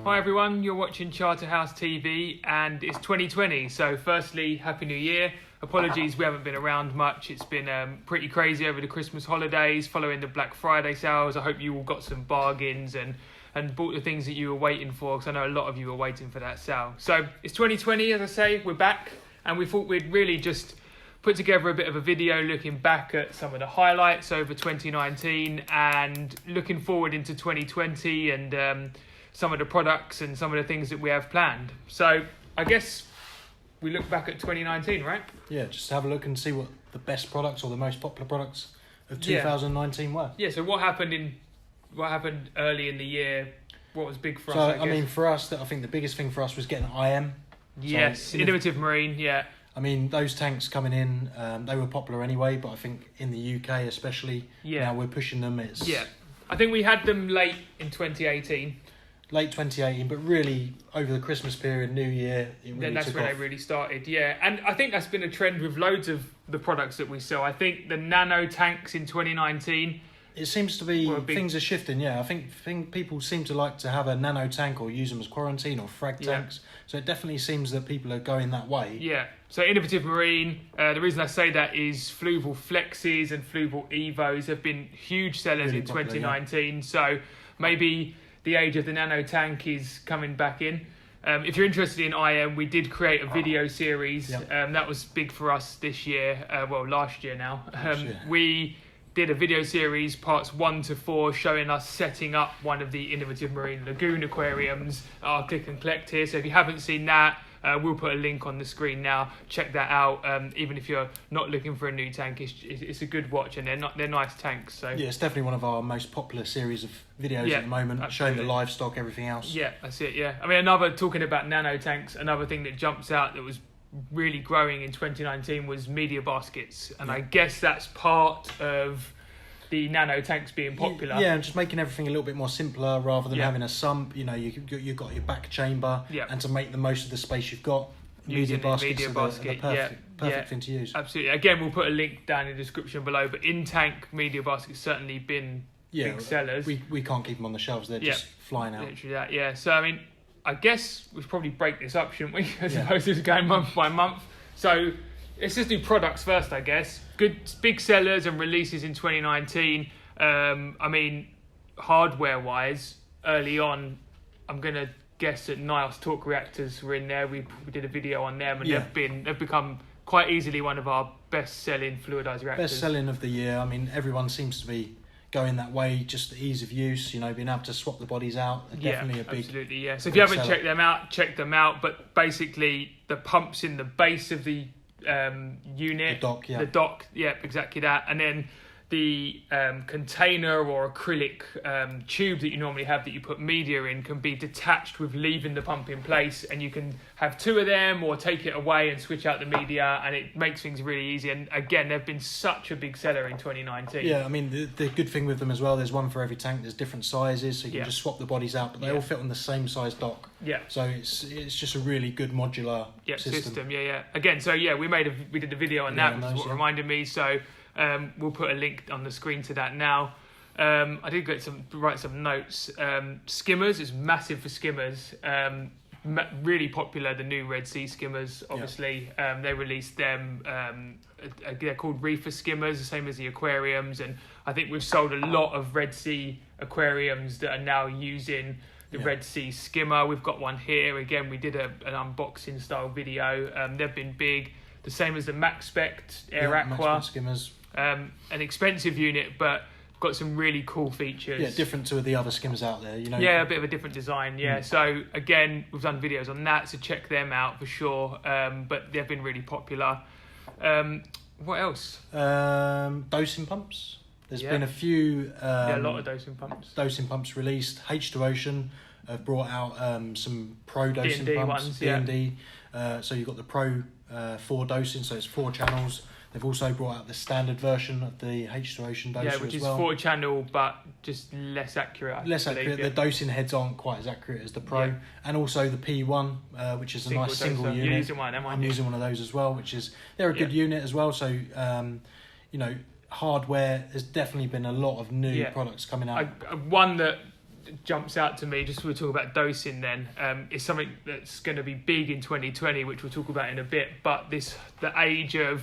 Hi everyone, you're watching Charterhouse TV and it's 2020, so firstly, Happy New Year. Apologies we haven't been around much, it's been pretty crazy over the Christmas holidays following the Black Friday sales. I hope you all got some bargains and bought the things that you were waiting for, because I know a lot of you were waiting for that sale. So it's 2020, as I say, we're back, and we thought we'd really just put together a bit of a video looking back at some of the highlights over 2019 and looking forward into 2020 and some of the products and some of the things that we have planned. So I guess we look back at 2019, right? Yeah, just have a look and see what the best products or the most popular products of 2019 were. Yeah, so what happened early in the year? What was big for us? So I mean, for us, I think the biggest thing for us was getting IM. Yes, so innovative marine, yeah. I mean, those tanks coming in, they were popular anyway, but I think in the UK especially, now we're pushing them. I think we had them late in 2018. Late 2018, but really over the Christmas period, New Year, it really then that's took when off. they really started, yeah. And I think that's been a trend with loads of the products that we sell. I think the Nano Tanks in 2019... It seems to be, things are shifting, yeah. I think people seem to like to have a nano tank or use them as quarantine or frag tanks. So it definitely seems that people are going that way. Yeah. So innovative marine, the reason I say that is Fluval Flexes and Fluval Evos have been huge sellers really in popular, 2019. Yeah. So maybe the age of the nano tank is coming back in. If you're interested in IM, we did create a video series. That was big for us this year. Last year now. We did a video series, parts 1 to 4, showing us setting up one of the innovative marine lagoon aquariums. I'll click and collect here. So if you haven't seen that, we'll put a link on the screen now. Check that out. Even if you're not looking for a new tank, it's a good watch, and they're nice tanks. So yeah, it's definitely one of our most popular series of videos at the moment, absolutely. Showing the livestock, everything else. Yeah, that's it. Yeah, I mean, talking about nano tanks, another thing that jumps out that was really growing in 2019 was media baskets, and I guess that's part of the nano tanks being popular. Yeah, and just making everything a little bit more simpler rather than having a sump. You know, you've got your back chamber, and to make the most of the space you've got, media baskets are the perfect thing to use. Absolutely. Again, we'll put a link down in the description below, but InTank media baskets certainly been big sellers. We can't keep them on the shelves, they're just flying out. Literally that, yeah. So I mean, I guess we should probably break this up, shouldn't we? As opposed to going month by month. So let's just do products first, I guess. Good big sellers and releases in 2019. I mean, hardware-wise, early on, I'm going to guess that Nyos Torq reactors were in there. We did a video on them, and they've become quite easily one of our best-selling fluidized reactors. Best-selling of the year. I mean, everyone seems to be going that way, just the ease of use, being able to swap the bodies out. Definitely a big absolutely, yeah. So if you haven't checked them out, check them out. But basically, the pumps in the base of the unit, the dock, exactly that, and then the container or acrylic tube that you normally have that you put media in can be detached with leaving the pump in place, and you can have 2 of them or take it away and switch out the media, and it makes things really easy. And again, they've been such a big seller in 2019. Yeah, I mean, the good thing with them as well, there's one for every tank, there's different sizes, so you can just swap the bodies out, but they all fit on the same size dock. Yeah. So it's just a really good modular system. Yeah. Again, so we did a video on that, which is what reminded me. So we'll put a link on the screen to that now. I did write some notes. Skimmers is massive for skimmers. Really popular, the new Red Sea Skimmers, obviously. They released them. They're called Reef Skimmers, the same as the Aquariums. And I think we've sold a lot of Red Sea Aquariums that are now using the Red Sea Skimmer. We've got one here. Again, we did an unboxing style video. They've been big. The same as the Maxspect Aeraqua. Maxspect skimmers. An expensive unit, but got some really cool features. Yeah, different to the other skimmers out there, Yeah, a bit of a different design, So again, we've done videos on that, so check them out for sure. But they've been really popular. What else? Dosing pumps. There's been a few... a lot of dosing pumps. Dosing pumps released. H2 Ocean have brought out some Pro dosing D&D pumps. Ones, D&D. So you've got the Pro 4 dosing, so it's 4 channels. They've also brought out the standard version of the H2 Ocean doser which as is 4 channel, but just less accurate. Less accurate. The dosing heads aren't quite as accurate as the Pro. And also the P1, which is a nice single unit. You're using one, I'm using one of those as well, they're a good unit as well. So, hardware, there's definitely been a lot of new products coming out. One that jumps out to me, just we'll talk about dosing then, is something that's going to be big in 2020, which we'll talk about in a bit, but the age of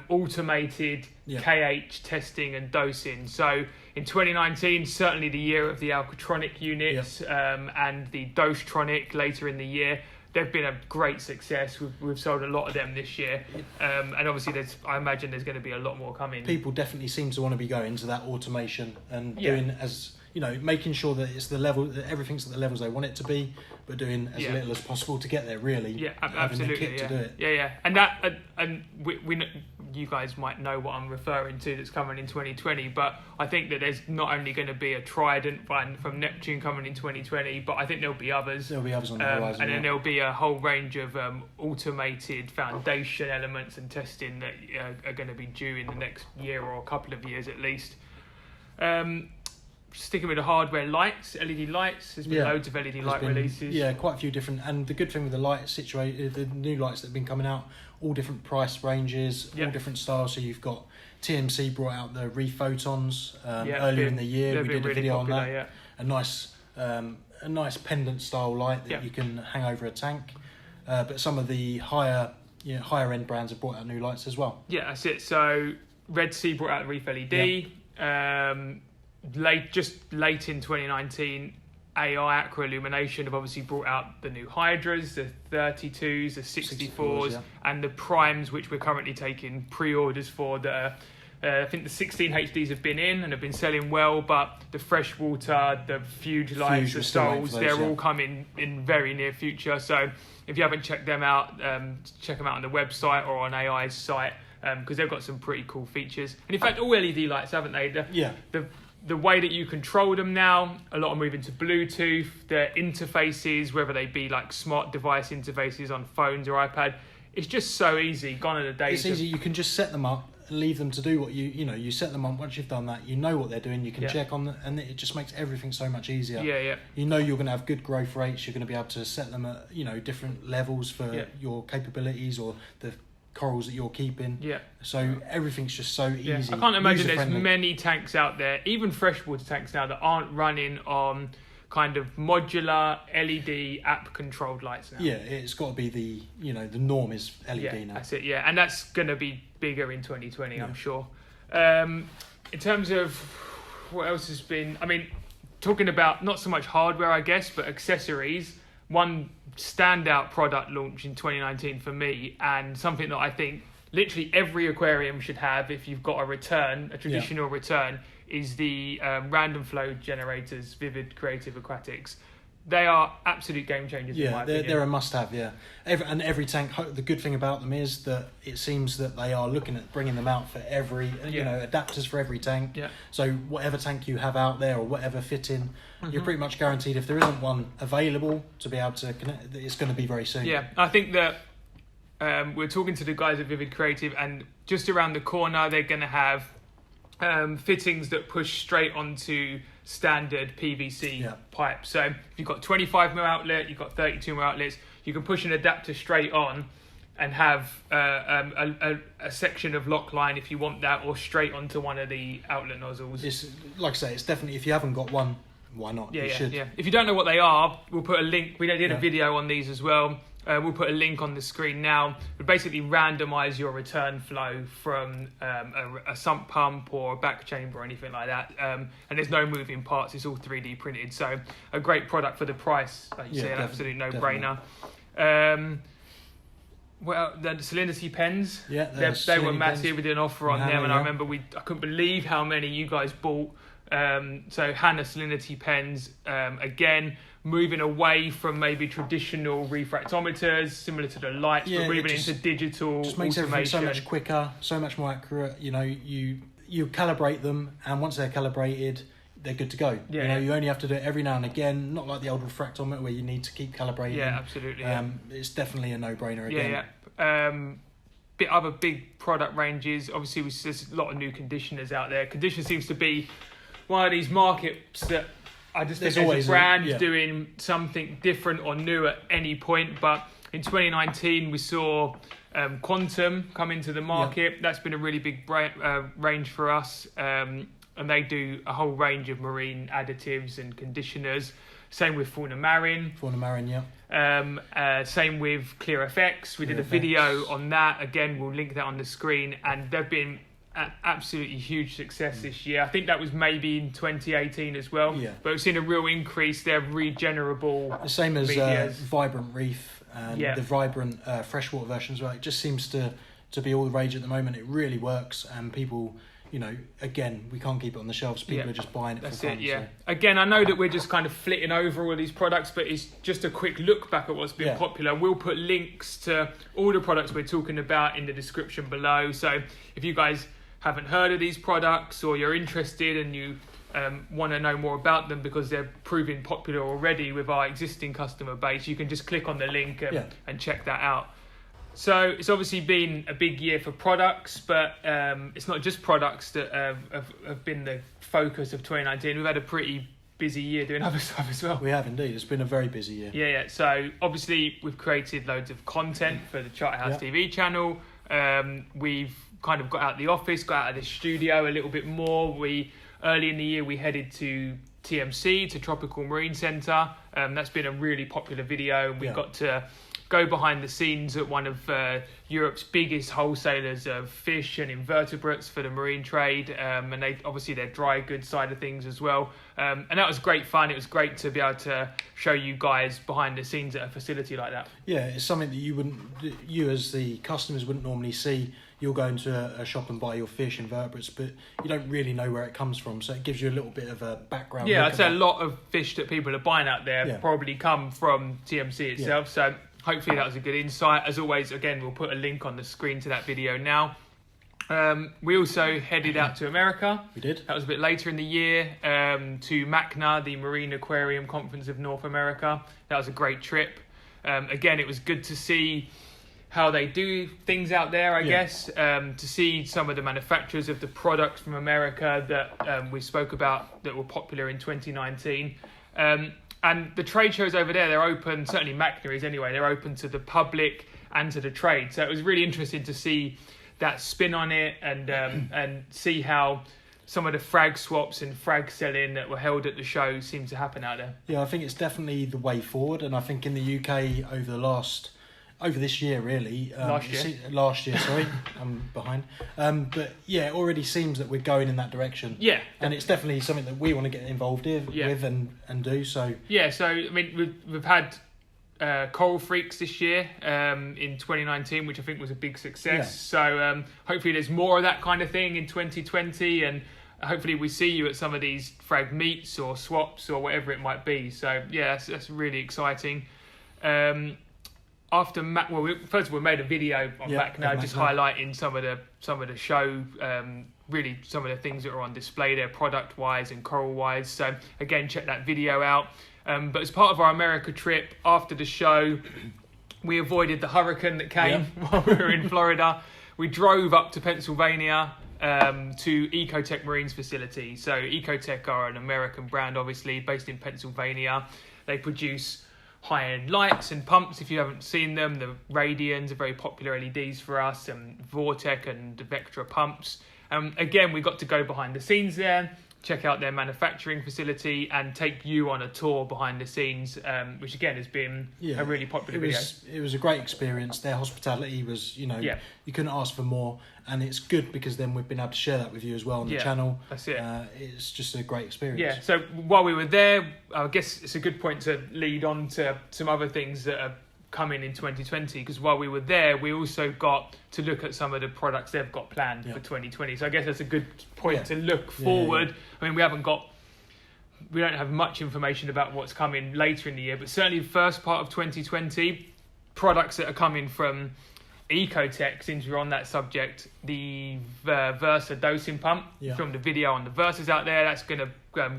automated KH testing and dosing. So in 2019, certainly the year of the Alkatronic units and the Dosetronic later in the year, they've been a great success. We've sold a lot of them this year, and obviously I imagine there's going to be a lot more coming. People definitely seem to want to be going to that automation and doing as making sure that it's the level, that everything's at the levels they want it to be, but doing as little as possible to get there. Really, absolutely, having the kit to do it. And we you guys might know what I'm referring to that's coming in 2020, but I think that there's not only going to be a Trident one from Neptune coming in 2020, but I think there'll be others. There'll be others on the horizon, and then there'll be a whole range of automated foundation elements and testing that are going to be due in the next year or a couple of years at least. Sticking with the hardware, lights, LED lights. There's been loads of LED light releases. Yeah, quite a few different. And the good thing with the lights the new lights that have been coming out, all different price ranges, all different styles. So you've got TMC brought out the Reef Photons earlier in the year. We did a video popular, on that. A nice pendant style light that you can hang over a tank. But some of the higher end brands have brought out new lights as well. Yeah, that's it. So Red Sea brought out the Reef LED. Late in 2019, Aqua Illumination have obviously brought out the new Hydras, the 32s, the 64s, and the Primes, which we're currently taking pre-orders for. I think the 16 HDs have been in and have been selling well, but the freshwater, the Fuge lights, the Souls, they're all coming in very near future. So if you haven't checked them out, check them out on the website or on AI's site, because they've got some pretty cool features. And in fact, all LED lights, haven't they? The way that you control them now, a lot are moving to Bluetooth. The interfaces, whether they be like smart device interfaces on phones or iPad, it's just so easy. Gone are the days. It's easy. You can just set them up and leave them to do what you set them up. Once you've done that, you know what they're doing. You can check on them, and it just makes everything so much easier. You know you're going to have good growth rates. You're going to be able to set them at different levels for your capabilities or the corals that you're keeping. So everything's just so easy. I can't imagine there's many tanks out there, even freshwater tanks now, that aren't running on kind of modular LED app controlled lights now. It's got to be the norm is LED now. That's it. And that's going to be bigger in 2020, I'm sure. In terms of what else has been, talking about not so much hardware, I guess, but accessories. One standout product launch in 2019 for me, and something that I think literally every aquarium should have if you've got a traditional return, is the random flow generators, Vivid Creative Aquatics. They are absolute game changers in my opinion. They're a must-have, Every tank, the good thing about them is that it seems that they are looking at bringing them out for every, adapters for every tank. So whatever tank you have out there or whatever fitting, you're pretty much guaranteed if there isn't one available to be able to connect, it's going to be very soon. I think that we're talking to the guys at Vivid Creative, and just around the corner they're going to have fittings that push straight onto standard PVC pipe. So if you've got 25mm outlet, you've got 32mm outlets, you can push an adapter straight on and have a section of lock line if you want that, or straight onto one of the outlet nozzles. It's, like I say, it's definitely, if you haven't got one, why not? You should. If you don't know what they are, we'll put a link. We did a video on these as well. We'll put a link on the screen now. We basically randomise your return flow from a sump pump or a back chamber or anything like that. And there's no moving parts. It's all 3D printed. So a great product for the price. Like you say, an absolute no-brainer. Well, the Salinity pens. They were massive. We did an offer on them, and I remember I couldn't believe how many you guys bought. So Hanna Salinity pens, again, moving away from maybe traditional refractometers, similar to the lights, but moving into digital just makes automation. Everything so much quicker, so much more accurate. You calibrate them, and once they're calibrated, they're good to go. You only have to do it every now and again, not like the old refractometer where you need to keep calibrating. Absolutely. It's definitely a no-brainer again. Other big product ranges, obviously there's a lot of new conditioners out there. Conditioner seems to be one of these markets that I just think there's a brand doing something different or new at any point. But in 2019, we saw Quantum come into the market. That's been a really big range for us. and they do a whole range of marine additives and conditioners. Same with Fauna Marin. Yeah. Same with ClearFX. We did a video on that. Again, we'll link that on the screen. And they've been an absolutely huge success this year. I think that was maybe in 2018 as well. Yeah. But we've seen a real increase. They're regenerable. The same as Vibrant Reef and the Vibrant freshwater version as well. It just seems to be all the rage at the moment. It really works, and people, you know, again, we can't keep it on the shelves. People are just buying it for fun. So. Again, I know that we're just kind of flitting over all of these products, but it's just a quick look back at what's been popular. We'll put links to all the products we're talking about in the description below. So if you guys haven't heard of these products, or you're interested and you want to know more about them because they're proving popular already with our existing customer base, you can just click on the link and check that out. So it's obviously been a big year for products, but it's not just products that have been the focus of 2019. We've had a pretty busy year doing other stuff as well. We have indeed. It's been a very busy year. Yeah. So obviously we've created loads of content for the Charterhouse TV channel. We've kind of got out of the office, got out of the studio a little bit more. Early in the year we headed to TMC, to Tropical Marine Centre. That's been a really popular video, and we got to go behind the scenes at one of Europe's biggest wholesalers of fish and invertebrates for the marine trade, and they obviously their dry goods side of things as well. And that was great fun. It was great to be able to show you guys behind the scenes at a facility like that. Yeah, it's something that you as the customers wouldn't normally see. You'll go into a shop and buy your fish and vertebrates, but you don't really know where it comes from. So it gives you a little bit of a background. Yeah, I'd say a lot of fish that people are buying out there probably come from TMC itself. Yeah. So hopefully that was a good insight. As always, again, we'll put a link on the screen to that video now. We also headed out to America. We did. That was a bit later in the year, to MACNA, the Marine Aquarium Conference of North America. That was a great trip. Again, it was good to see how they do things out there, I guess, to see some of the manufacturers of the products from America that we spoke about that were popular in 2019. And the trade shows over there, they're open, certainly MACNA is anyway, they're open to the public and to the trade. So it was really interesting to see that spin on it and see how some of the frag swaps and frag selling that were held at the show seemed to happen out there. Yeah, I think it's definitely the way forward. And I think in the UK over this year, really. Last year, sorry, I'm behind. But yeah, it already seems that we're going in that direction. Yeah. And it's definitely something that we want to get involved with and do. So yeah, so I mean, we've had Coral Freaks this year in 2019, which I think was a big success. So hopefully there's more of that kind of thing in 2020, and hopefully we see you at some of these frag meets or swaps or whatever it might be. So yeah, that's really exciting. First of all, we made a video on MACNA, just highlighting some of the show, really some of the things that are on display there, product wise and coral wise. So again, check that video out. But as part of our America trip, after the show, we avoided the hurricane that came while we were in Florida. We drove up to Pennsylvania to Ecotec Marine's facility. So Ecotec are an American brand, obviously, based in Pennsylvania. They produce high-end lights and pumps. If you haven't seen them, the Radians are very popular LEDs for us, and Vortec and the Vectra pumps. Again, we got to go behind the scenes there, check out their manufacturing facility, and take you on a tour behind the scenes, which again has been a really popular video. It was a great experience. Their hospitality was, you couldn't ask for more, and it's good because then we've been able to share that with you as well on the channel. That's it. It's just a great experience. Yeah, so while we were there, I guess it's a good point to lead on to some other things that are coming in 2020, because while we were there, we also got to look at some of the products they've got planned for 2020. So I guess that's a good point to look forward. I mean, we don't have much information about what's coming later in the year, but certainly the first part of 2020, products that are coming from Ecotec, since we're on that subject, the Versa dosing pump. Filmed a video on the Versas out there. That's going to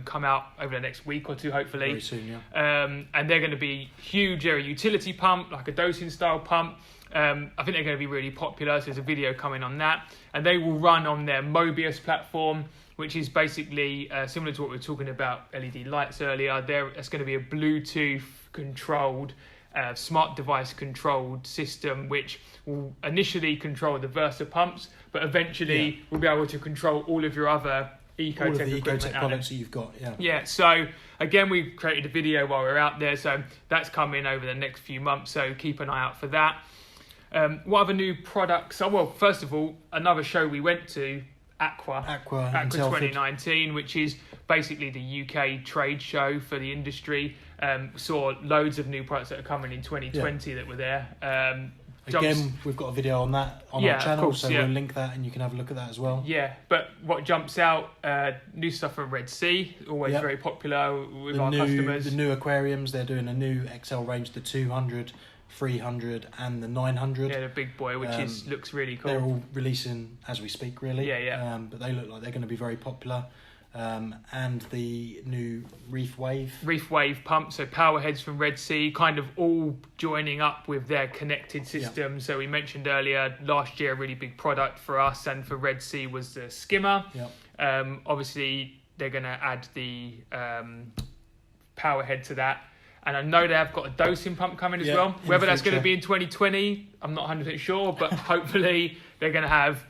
come out over the next week or two, hopefully. Very soon, and they're going to be huge. They're a utility pump, like a dosing style pump. I think they're going to be really popular. So there's a video coming on that. And they will run on their Mobius platform, which is basically similar to what we were talking about LED lights earlier. It's going to be a Bluetooth controlled, smart device controlled system, which will initially control the Versa pumps, but eventually will be able to control all of your other Ecotec all of the equipment Ecotec products that you've got. Yeah. Yeah. So again, we created a video while we were out there, so that's coming over the next few months. So keep an eye out for that. What other new products? Oh, well, first of all, another show we went to, Aqua 2019, which is basically the UK trade show for the industry. Saw loads of new products that are coming in 2020 that were there. Again, we've got a video on that on our channel, course, so we'll link that and you can have a look at that as well. Yeah, but what jumps out, new stuff from Red Sea, always very popular with our customers. The new aquariums, they're doing a new XL range, the 200, 300 and the 900. Yeah, the big boy, which looks really cool. They're all releasing as we speak, really. Yeah. But they look like they're going to be very popular. And the new Reef Wave pump, so power heads from Red Sea, kind of all joining up with their connected system. Yep. So we mentioned earlier, last year a really big product for us and for Red Sea was the Skimmer. Yep. Obviously they're going to add the power head to that, and I know they have got a dosing pump coming as well. Whether that's going to be in 2020, I'm not 100% sure, but hopefully they're going to have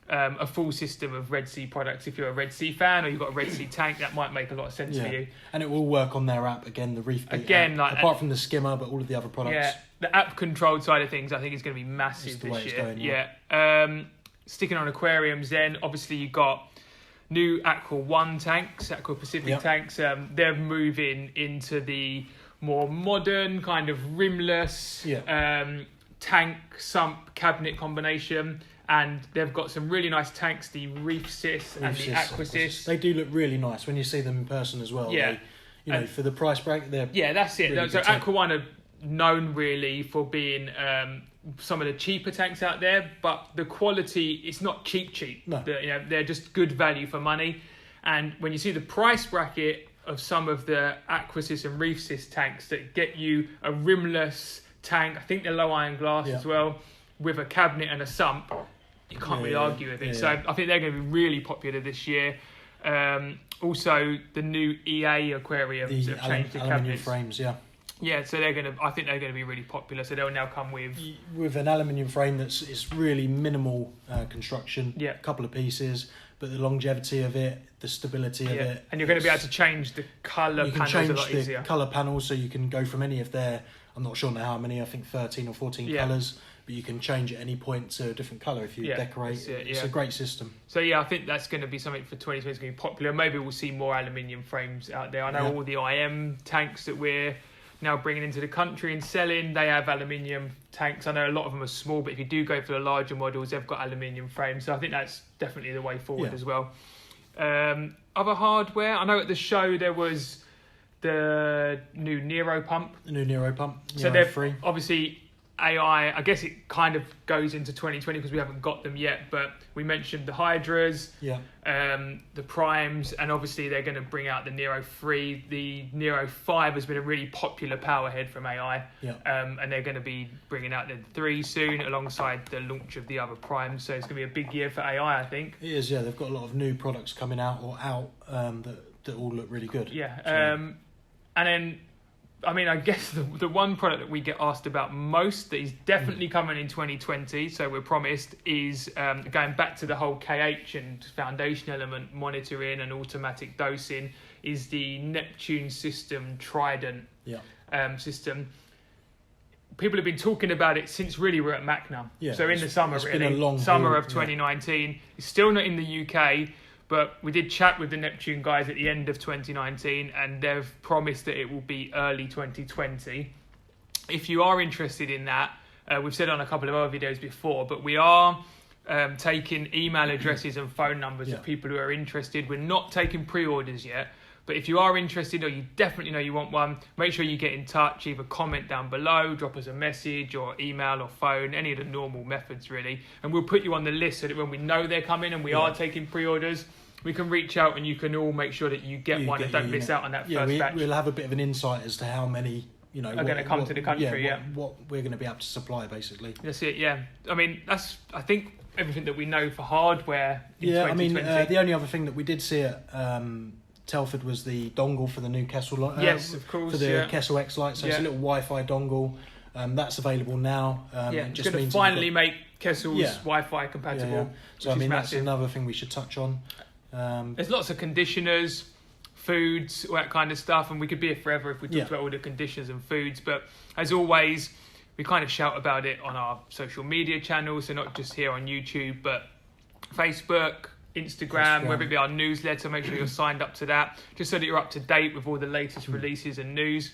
a full system of Red Sea products. If you're a Red Sea fan or you've got a Red Sea tank, that might make a lot of sense for you. And it will work on their app again, the Reef app, apart from the Skimmer, but all of the other products. Yeah, the app controlled side of things I think is going to be massive this year. Sticking on aquariums then, obviously you've got new Aqua 1 tanks, Aqua Pacific tanks. They're moving into the more modern kind of rimless tank sump cabinet combination. And they've got some really nice tanks, the Reef Sys and the Aqua Sys. They do look really nice when you see them in person as well. Yeah. For the price break, they're that's it. Really so Aqua One are known really for being some of the cheaper tanks out there, but the quality, it's not cheap. No. They're just good value for money. And when you see the price bracket of some of the Aqua Sys and Reef Sys tanks that get you a rimless tank, I think they're low iron glass as well, with a cabinet and a sump, you can't really argue with it. So I think they're going to be really popular this year. Also, the new EA aquariums have changed the cabinets. Frames, Yeah, so I think they're going to be really popular. So they'll now come with an aluminium frame it's really minimal construction. Yeah, a couple of pieces, but the longevity of it, the stability of it, and you're going to be able to change the colour panels a lot easier. You can change the colour panels, so you can go from any of their, I'm not sure now how many, I think 13 or 14 colours. But you can change at any point to a different colour if you decorate. It's a great system. So I think that's going to be something for 2020. It's going to be popular. Maybe we'll see more aluminium frames out there. I know all the IM tanks that we're now bringing into the country and selling, they have aluminium tanks. I know a lot of them are small, but if you do go for the larger models, they've got aluminium frames. So I think that's definitely the way forward as well. Other hardware, I know at the show there was the new Nero pump. So they're free. Obviously AI, I guess it kind of goes into 2020 because we haven't got them yet, but we mentioned the Hydras, the Primes, and obviously they're going to bring out the Nero 3. The Nero 5 has been a really popular power head from AI, and they're going to be bringing out the 3 soon alongside the launch of the other Primes, so it's going to be a big year for AI, I think. It is, they've got a lot of new products coming out that all look really good. And then I guess the one product that we get asked about most that is definitely coming in 2020, so we're promised, is going back to the whole KH and foundation element monitoring and automatic dosing, is the Neptune Trident system. People have been talking about it since really we're at MACNA. So in the summer, been a long summer of 2019. It's still not in the UK. But we did chat with the Neptune guys at the end of 2019 and they've promised that it will be early 2020. If you are interested in that, we've said on a couple of other videos before, but we are taking email addresses and phone numbers of people who are interested. We're not taking pre-orders yet, but if you are interested or you definitely know you want one, make sure you get in touch, either comment down below, drop us a message or email or phone, any of the normal methods really. And we'll put you on the list so that when we know they're coming and we are taking pre-orders, we can reach out and you can all make sure that you get one and don't miss out on that first batch. We'll have a bit of an insight as to how many are going to come to the country. What we're going to be able to supply, basically. That's it. That's I think everything that we know for hardware. In 2020. The only other thing that we did see at Telford was the dongle for the new Kessel. Yes, of course. For the Kessel X Lite, so it's a little Wi-Fi dongle. That's available now. It's going to finally make Kessel's Wi-Fi compatible. So that's another thing we should touch on. There's lots of conditioners, foods, all that kind of stuff, and we could be here forever if we talked about all the conditioners and foods. But as always, we kind of shout about it on our social media channels, so not just here on YouTube, but Facebook, Instagram, whether it be our newsletter. Make sure you're signed up to that, just so that you're up to date with all the latest releases and news.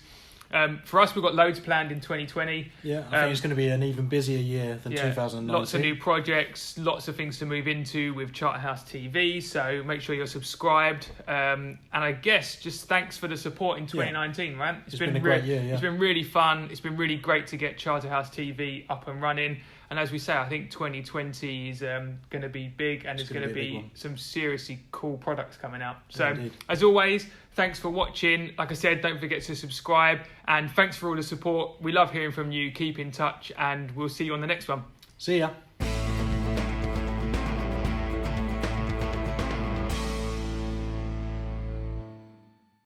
For us, we've got loads planned in 2020. Yeah, I think it's going to be an even busier year than 2019. Lots of new projects, lots of things to move into with Charterhouse TV, so make sure you're subscribed. And I guess just thanks for the support in 2019, right? It's been a great year, It's been really fun. It's been really great to get Charterhouse TV up and running. And as we say, I think 2020 is going to be big, and there's going to be some seriously cool products coming out. So, as always, thanks for watching. Like I said, don't forget to subscribe, and thanks for all the support. We love hearing from you. Keep in touch, and we'll see you on the next one. See ya.